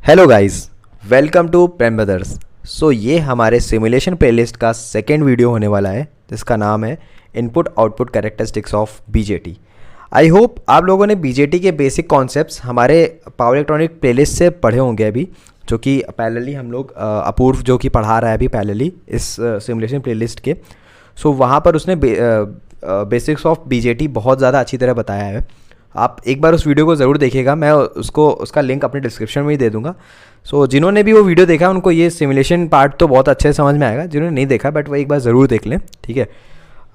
Hello guys, welcome to Prem brothers. So ये हमारे simulation playlist का सेकेंड वीडियो होने वाला है जिसका नाम है input output characteristics of BJT. I hope आप लोगों ने बीजेटी के बेसिक कॉन्सेप्ट्स हमारे पावर इलेक्ट्रॉनिक प्लेलिस्ट से पढ़े होंगे अभी, जो कि पैरेलली हम लोग अपूर्व जो कि पढ़ा रहा है अभी पैरेलली इस सिमुलेशन प्लेलिस्ट के। सो वहाँ पर उसने बेसिक्स ऑफ बीजेटी बहुत ज़्यादा अच्छी तरह बताया है। आप एक बार उस वीडियो को ज़रूर देखिएगा, मैं उसका लिंक अपने डिस्क्रिप्शन में ही दे दूंगा। सो जिन्होंने भी वो वीडियो देखा उनको ये सिमुलेशन पार्ट तो बहुत अच्छे से समझ में आएगा, जिन्होंने नहीं देखा बट वो एक बार ज़रूर देख लें, ठीक है।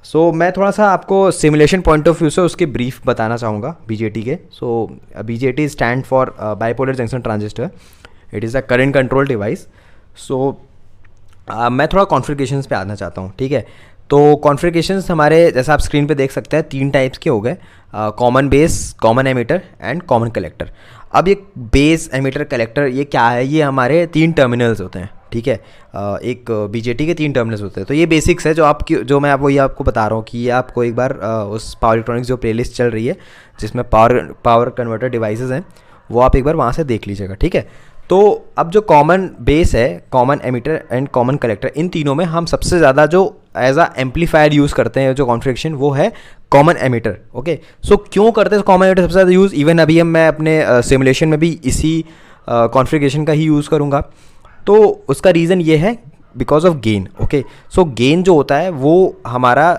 सो मैं थोड़ा सा आपको सिमुलेशन पॉइंट ऑफ व्यू से उसके ब्रीफ बताना चाहूँगा बीजेटी के। So BJT stand for bipolar junction transistor. It is a current control device. So मैं थोड़ा कॉन्फ़िगरेशंस पे आना चाहता हूँ, ठीक है। तो कॉन्फ़िगरेशंस हमारे जैसा आप स्क्रीन पे देख सकते हैं तीन टाइप्स के हो गए, common base, common emitter and common collector. अब ये बेस, एमिटर, कलेक्टर ये क्या है? ये हमारे तीन टर्मिनल्स होते हैं, ठीक है। एक बीजेटी के तीन टर्मिनल्स होते हैं। तो ये बेसिक्स है जो मैं आपको आपको बता रहा हूँ कि ये आपको एक बार उस पावर इलेक्ट्रॉनिक्स जो प्लेलिस्ट चल रही है जिसमें पावर कन्वर्टर डिवाइसेस हैं, वो आप एक बार वहाँ से देख लीजिएगा, ठीक है। तो अब जो कॉमन बेस है, common emitter and common collector, इन तीनों में हम सबसे ज़्यादा जो एज अ एम्पलीफायर यूज़ करते हैं जो कॉन्फ़िगरेशन, वो है कॉमन एमिटर। ओके, सो क्यों करते हैं कॉमन एमिटर सबसे ज़्यादा यूज़? इवन अभी मैं अपने सिमुलेशन में भी इसी कॉन्फ़िगरेशन का ही यूज़ करूँगा। तो उसका रीज़न ये है because of gain. Okay, so gain जो होता है वो हमारा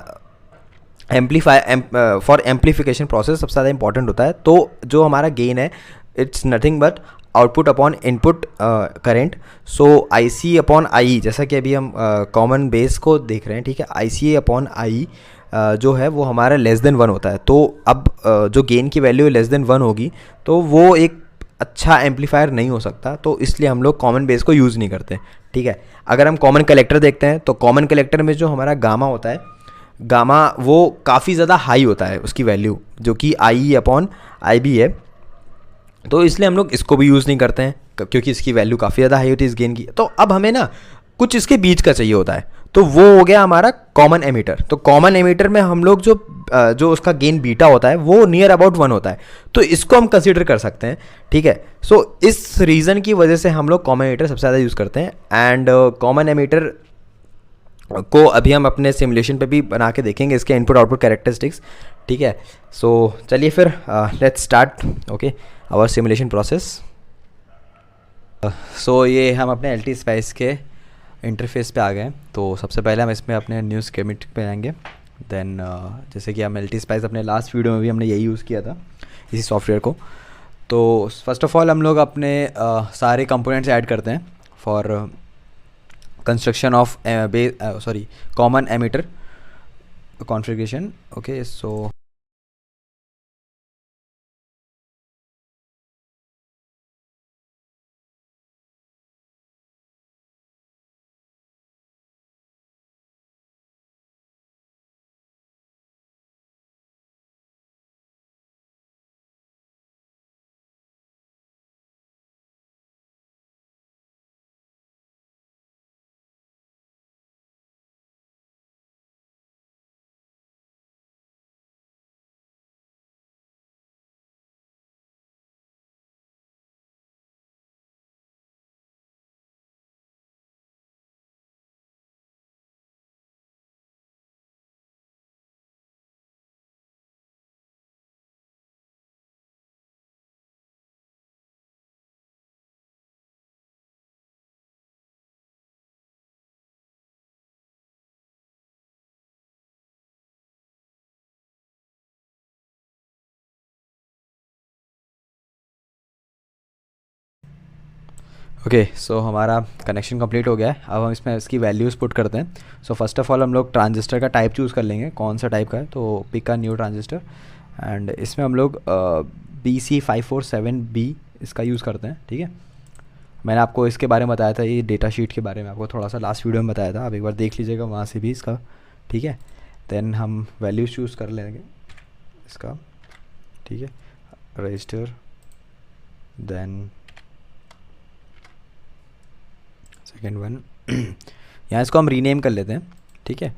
फॉर एम्पलीफिकेशन प्रोसेस सबसे ज़्यादा इंपॉर्टेंट होता है। तो जो हमारा गेन है, it's nothing but output upon input current. So I see upon I, जैसा कि अभी हम कॉमन बेस को देख रहे हैं, ठीक है। आई सी अपॉन आई जो है वो हमारा लेस देन 1 होता है। तो अब जो गेन की वैल्यू लेस देन 1 होगी तो वो एक अच्छा एम्पलीफायर नहीं हो सकता, तो इसलिए हम लोग कॉमन बेस को यूज़ नहीं करते, ठीक है। अगर हम कॉमन कलेक्टर देखते हैं तो कॉमन कलेक्टर में जो हमारा गामा होता है, गामा वो काफ़ी ज़्यादा हाई होता है उसकी वैल्यू, जो कि आई अपॉन आई बी है। तो इसलिए हम लोग इसको भी यूज़ नहीं करते हैं क्योंकि इसकी वैल्यू काफ़ी ज़्यादा हाई होती है इस गेन की। तो अब हमें ना कुछ इसके बीच का चाहिए होता है, तो वो हो गया हमारा कॉमन एमिटर। तो कॉमन एमिटर में हम लोग जो उसका गेन बीटा होता है वो नियर अबाउट 1 होता है, तो इसको हम कंसीडर कर सकते हैं, ठीक है। सो इस रीज़न की वजह से हम लोग कॉमन एमिटर सबसे ज़्यादा यूज़ करते हैं। एंड कॉमन एमिटर को अभी हम अपने सिमुलेशन पे भी बना के देखेंगे, इसके इनपुट आउटपुट कैरेक्टरिस्टिक्स, ठीक है। सो चलिए फिर let's start okay our simulation process. So ये हम अपने एल टी स्पाइस के इंटरफेस पे आ गए हैं। तो सबसे पहले हम इसमें अपने न्यू स्कीमेटिक पे आएंगे। देन जैसे कि हम एल टी स्पाइस अपने लास्ट वीडियो में भी हमने यही यूज़ किया था, इसी सॉफ्टवेयर को। तो फर्स्ट ऑफ ऑल हम लोग अपने सारे कंपोनेंट्स ऐड करते हैं for construction of common emitter configuration. Okay, so okay, so हमारा कनेक्शन कंप्लीट हो गया है। अब हम इसमें इसकी वैल्यूज़ पुट करते हैं। सो फर्स्ट ऑफ ऑल हम लोग ट्रांजिस्टर का टाइप चूज़ कर लेंगे, कौन सा टाइप का है। तो pick a new transistor and इसमें हम लोग BC547B इसका यूज़ करते हैं, ठीक है। मैंने आपको इसके बारे में बताया था, ये डेटा शीट के बारे में आपको थोड़ा सा लास्ट वीडियो में बताया था, आप एक बार देख लीजिएगा वहाँ से भी इसका, ठीक है। देन हम वैल्यूज़ चूज़ कर लेंगे इसका, ठीक है। रजिस्टर, देन सेकेंड वन यहाँ इसको हम रीनेम कर लेते हैं, ठीक है।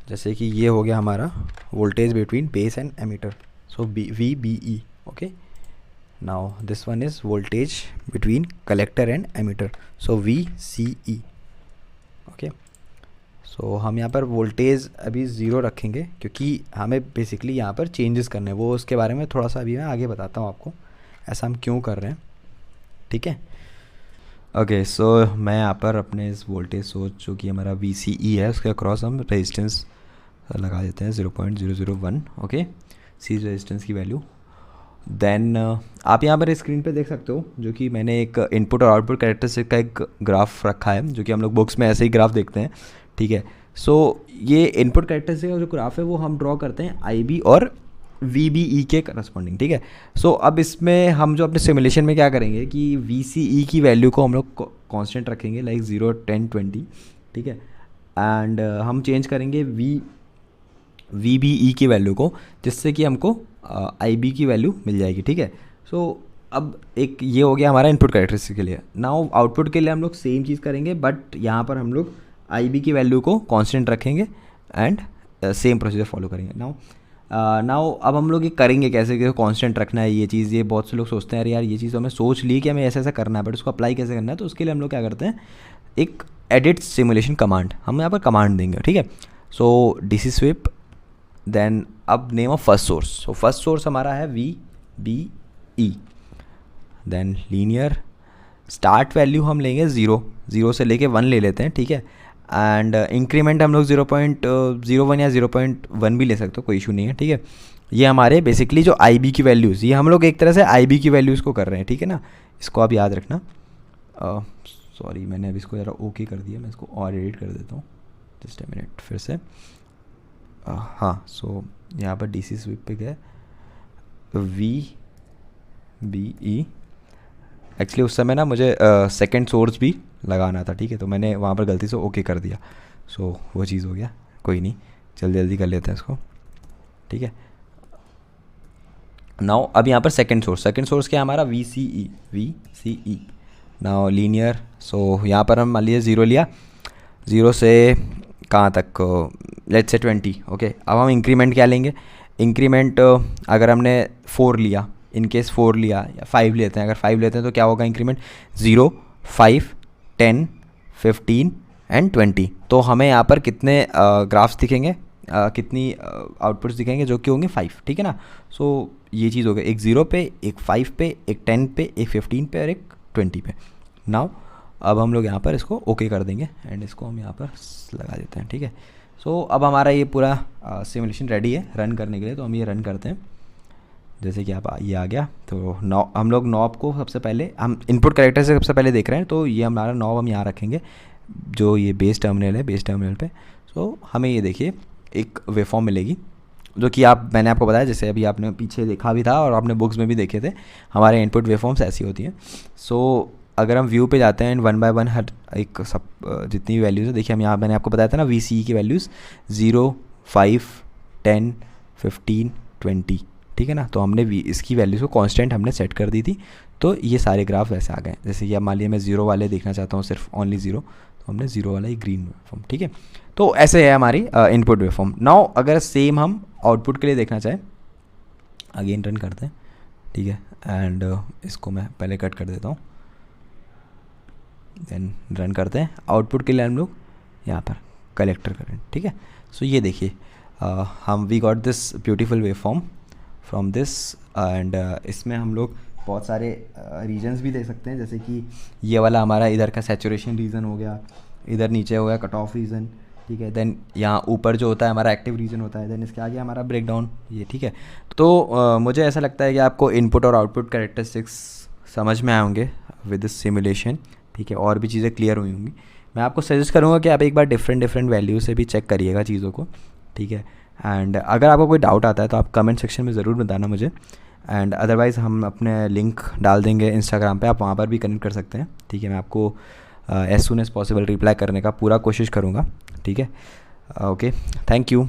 जैसे कि ये हो गया हमारा voltage between base and emitter, so VBE, okay. Now this one is voltage between collector and emitter, so VCE। Okay, so हम यहाँ पर वोल्टेज अभी 0 रखेंगे क्योंकि हमें बेसिकली यहाँ पर चेंजेस करने हैं, वो उसके बारे में थोड़ा सा अभी मैं आगे बताता हूँ आपको ऐसा हम क्यों कर रहे हैं, ठीक है। ओके, सो मैं यहाँ पर अपने इस वोल्टेज सोर्स जो कि हमारा VCE है उसके अक्रॉस हम रेजिस्टेंस लगा देते हैं 0.001। ओके, सीरीज रेजिस्टेंस की वैल्यू। देन आप यहाँ पर स्क्रीन पे देख सकते हो जो कि मैंने एक इनपुट और आउटपुट कैरेक्टरिस्टिक का एक ग्राफ रखा है, जो कि हम लोग बुक्स में ऐसे ही ग्राफ देखते हैं, ठीक है। सो ये इनपुट कैरेक्टरिस्टिक का जो ग्राफ है वो हम ड्रॉ करते हैं IB और VBE के करस्पॉन्डिंग, ठीक है। सो अब इसमें हम जो अपने सिमुलेशन में क्या करेंगे कि VCE की वैल्यू को हम लोग कांस्टेंट रखेंगे, लाइक 0, 10, 20, ठीक है। एंड हम चेंज करेंगे VBE की वैल्यू को, जिससे कि हमको IB की वैल्यू मिल जाएगी, ठीक है। सो अब एक ये हो गया हमारा इनपुट कैरेक्टरिस्टिक के लिए। नाउ आउटपुट के लिए हम लोग सेम चीज़ करेंगे, बट यहाँ पर हम लोग IB की वैल्यू को कांस्टेंट रखेंगे एंड सेम प्रोसीजर फॉलो करेंगे। नाउ अब हम लोग ये करेंगे कैसे कि कांस्टेंट रखना है ये चीज़, ये बहुत से लोग सोचते हैं अरे यार ये चीज़ तो हमें सोच ली कि हमें ऐसा ऐसा करना है, बट उसको अप्लाई कैसे करना है। तो उसके लिए हम लोग क्या करते हैं, एक एडिट सिमुलेशन कमांड, हम यहाँ पर कमांड देंगे, ठीक है। सो DC स्वीप, देन अब name of first source, so first source हमारा है VBE, then linear start value हम लेंगे 0 से लेके 1 ले लेते हैं, ठीक है। एंड इंक्रीमेंट हम लोग 0.01 या 0.1 भी ले सकते हो, कोई इशू नहीं है, ठीक है। ये हमारे बेसिकली जो IB की वैल्यूज़, ये हम लोग एक तरह से IB की वैल्यूज़ को कर रहे हैं, ठीक है ना। इसको आप याद रखना। सॉरी मैंने अभी इसको ज़रा ओके कर दिया, मैं इसको और एडिट कर देता हूँ, जस्ट अ मिनट फिर से। हाँ, सो यहाँ पर DC स्वीप पे गए VBE, एक्चुअली उस समय ना मुझे सेकंड सोर्स भी लगाना था, ठीक है, तो मैंने वहाँ पर गलती से ओके कर दिया, सो वो चीज़ हो गया, कोई नहीं, जल्दी जल्दी कर लेते हैं इसको, ठीक है। नाउ अब यहाँ पर सेकंड सोर्स क्या है हमारा VCE। नाउ लीनियर, सो यहाँ पर हम मान लीजिए 0 लिया, 0 से कहाँ तक, लेट्स से 20, ओके। अब हम इंक्रीमेंट क्या लेंगे, इंक्रीमेंट अगर हमने 4 लिया, इन केस 4 लिया या 5 लेते हैं, अगर 5 लेते हैं तो क्या होगा इंक्रीमेंट 0, 5, 10, 15 एंड 20। तो हमें यहाँ पर कितने ग्राफ्स दिखेंगे, कितनी आउटपुट्स दिखेंगे, जो कि होंगे 5, ठीक है ना। सो ये चीज़ हो गई, एक 0 पे, एक 5 पे, एक 10 पे, एक 15 पे और एक 20 पे। नाउ अब हम लोग यहाँ पर इसको ओके कर देंगे एंड इसको हम यहाँ पर लगा देते हैं, ठीक है। सो अब हमारा ये पूरा सिमुलेशन रेडी है रन करने के लिए, तो हम ये रन करते हैं। जैसे कि आप ये आ गया, तो हम लोग नॉब को सबसे पहले, हम इनपुट कैरेक्टर से सबसे पहले देख रहे हैं, तो ये हमारा नॉब हम यहाँ रखेंगे, जो ये बेस टर्मिनल है, बेस टर्मिनल पे। सो हमें ये देखिए एक वेवफॉर्म मिलेगी, जो कि मैंने आपको बताया, जैसे अभी आपने पीछे देखा भी था और आपने बुक्स में भी देखे थे, हमारे इनपुट वेवफॉर्म्स ऐसी होती हैं। सो अगर हम व्यू पे जाते हैं एंड 1 बाय 1 हर एक सब जितनी भी वैल्यूज़ है, देखिए हम यहाँ मैंने आपको बताया था ना VCE की वैल्यूज़ 0, 5, 10, 15, 20, ठीक है ना। तो हमने इसकी वैल्यूज़ को कांस्टेंट हमने सेट कर दी थी, तो ये सारे ग्राफ वैसे आ गए। जैसे कि अब मान लीजिए मैं 0 वाले देखना चाहता हूँ, सिर्फ ओनली 0, तो हमने 0 वाला ही ग्रीन वेवफॉर्म, ठीक है। तो ऐसे है हमारी इनपुट वेवफॉर्म। नाउ अगर सेम हम आउटपुट के लिए देखना चाहें, अगेन रन करते हैं, ठीक है। एंड इसको मैं पहले कट कर देता हूँ, देन रन करते हैं। आउटपुट के लिए हम लोग यहाँ पर कलेक्टर करंट, ठीक है। सो ये देखिए हम we got this beautiful waveform from this, and इसमें हम लोग बहुत सारे रीजन्स भी दे सकते हैं, जैसे कि ये वाला हमारा इधर का सैचुरेशन रीजन हो गया, इधर नीचे हो गया कट ऑफ रीजन, ठीक है। देन यहाँ ऊपर जो होता है हमारा एक्टिव रीजन होता है, देन इसके आगे हमारा ब्रेकडाउन, ये ठीक है। तो मुझे ऐसा लगता है कि आपको इनपुट और आउटपुट कैरेक्टरिस्टिक्स समझ में आए होंगे विद दिस सिमुलेशन, ठीक है। और भी चीज़ें क्लियर हुई होंगी। मैं आपको सजेस्ट करूँगा कि आप एक बार डिफरेंट वैल्यू से भी चेक करिएगा चीज़ों को, ठीक है। एंड अगर आपको कोई डाउट आता है तो आप कमेंट सेक्शन में ज़रूर बताना मुझे, एंड अदरवाइज़ हम अपने लिंक डाल देंगे इंस्टाग्राम पे, आप वहाँ पर भी कनेक्ट कर सकते हैं, ठीक है। मैं आपको as soon as possible reply करने का पूरा कोशिश करूँगा, ठीक है। Okay, thank you.